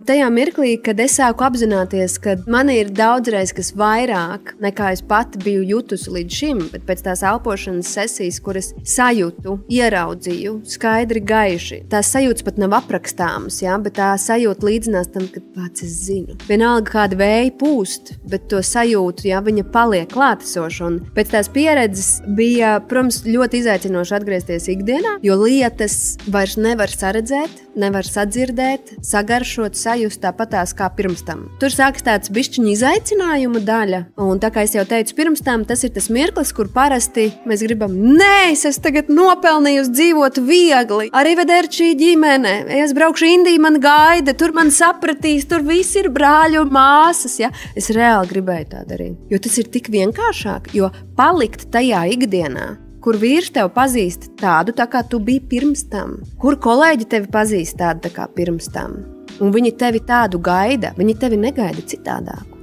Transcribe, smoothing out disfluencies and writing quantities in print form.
Tajā mirklī, kad es sāku apzināties, ka man ir daudzreiz kas vairāk, nekā es pati biju jutusi līdz šim, bet pēc tās elpošanas sesijas, kuras sajūtu, ieraudzīju, skaidri gaiši, tās sajūtas pat nav aprakstāmas, ja? Bet tā sajūta līdzinās tam, kad pats es zinu. Vienalga kāda vēja pūst, bet to sajūtu, ja, viņa paliek klātesoša. Un pēc tās pieredzes bija, protams, ļoti izaicinoši atgriezties ikdienā, jo lietas vairs nevar saredzēt, nevar sadzirdēt, sagaršot, sajust tāpatās kā pirms tam. Tur sākas tāds bišķiņa izaicinājuma daļa, un tā kā es jau teicu pirms tam, tas ir tas mirklis, kur parasti mēs gribam, nē, es tagad nopelnījusi dzīvot viegli, arrivederci ģimene, es braukšu Indiju, man gaida, tur man sapratīs, tur viss ir brāļu māsas, ja? Es reāli gribēju tā darīt, jo tas ir tik vienkāršāk, jo palikt tajā ikdienā, kur vīrs tev pazīst tādu, tā kā tu biji pirms tam, kur kolēģi tevi pazīst tādu, tā kā pirms tam. Un viņi tevi tādu gaida, viņi tevi negaida citādāk.